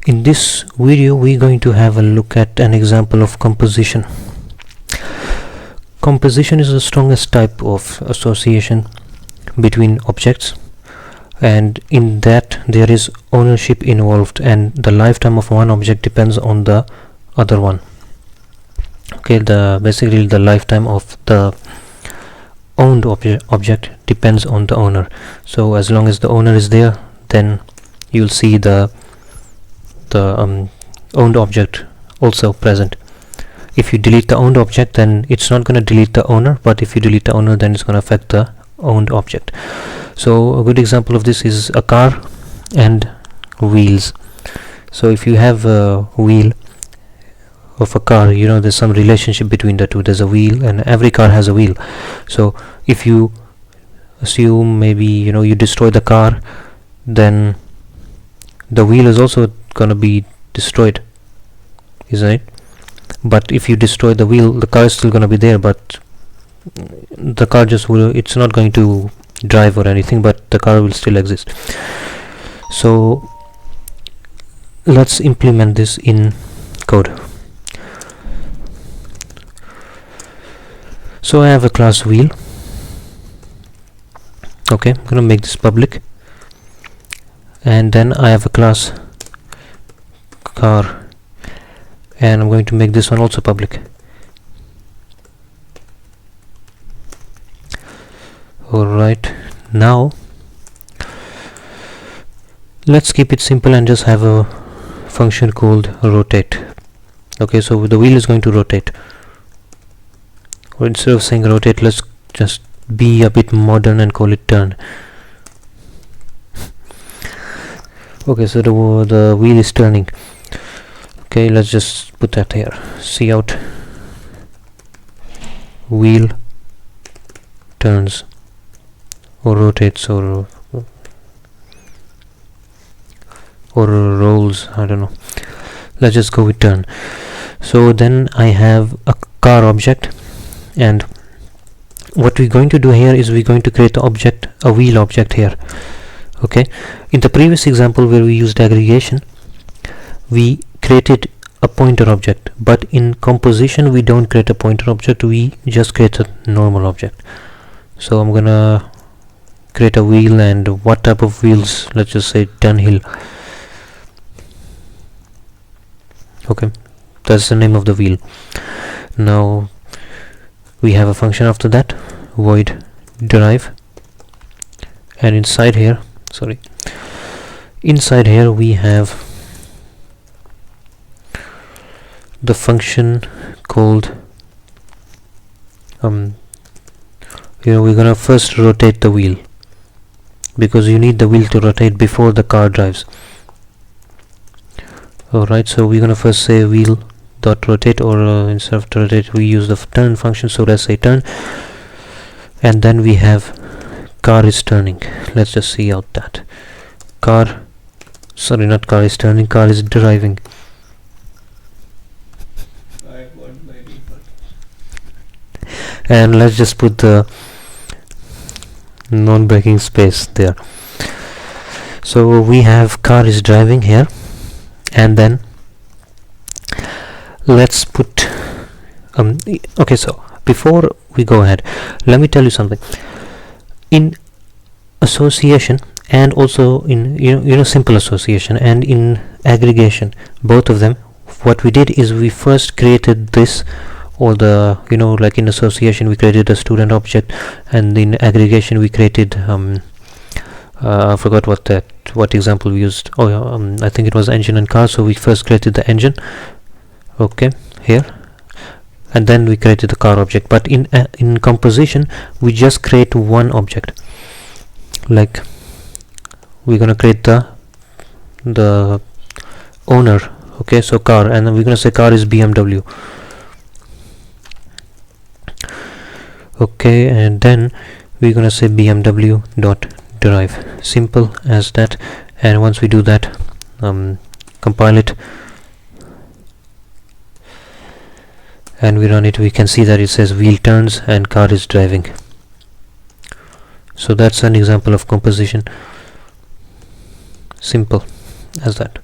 In this video we're going to have a look at an example of composition. Composition is the strongest type of association between objects, and in that there is ownership involved and the lifetime of one object depends on the other one. Okay, basically the lifetime of the owned object depends on the owner. So as long as the owner is there, then you'll see the owned object also present. If you delete the owned object, then it's not going to delete the owner, but if you delete the owner, then it's going to affect the owned object. So a good example of this is a car and wheels. So if you have a wheel of a car, you know there's some relationship between the two. There's a wheel and every car has a wheel. So if you assume maybe you destroy the car, then the wheel is also gonna be destroyed, isn't it? But if you destroy the wheel, the car is still gonna be there, but the car it's not going to drive or anything, but the car will still exist. So let's implement this in code. So I have a class wheel. Okay, I'm gonna make this public, and then I have a class car, and I'm going to make this one also public. Alright, now let's keep it simple and just have a function called rotate. Okay, so the wheel is going to rotate, or instead of saying rotate, let's just be a bit modern and call it turn. Okay, so the wheel is turning. Okay, let's just put that here. Cout wheel turns or rotates or rolls, I don't know. Let's just go with turn. So then I have a car object, and what we're going to do here is we're going to create a wheel object here. Okay, in the previous example where we used aggregation, we created a pointer object, but in composition we don't create a pointer object, we just create a normal object. So I'm gonna create a wheel, and what type of wheels? Let's just say Dunhill. Okay, that's the name of the wheel. Now we have a function after that, void derive, and inside here we have the function called we're gonna first rotate the wheel, because you need the wheel to rotate before the car drives. Alright, so we're gonna first say wheel dot rotate, or instead of rotate we use the turn function, so let's say turn, and then we have car is turning. Let's just see out that not car is turning, car is driving. And let's just put the non-breaking space there. So we have car is driving here, and then let's put okay, so before we go ahead, let me tell you something. In association, and also in simple association and in aggregation, both of them, what we did is we first created this, or the like in association we created a student object, and in aggregation we created I forgot what example we used. I think it was engine and car. So we first created the engine, okay, here, and then we created the car object. But in composition we just create one object. Like we're gonna create the owner. Okay, so car, and then we're gonna say car is BMW. Okay, and then we're gonna say BMW dot derive. Simple as that. And once we do that, compile it and we run it, we can see that it says wheel turns and car is driving. So that's an example of composition. Simple as that.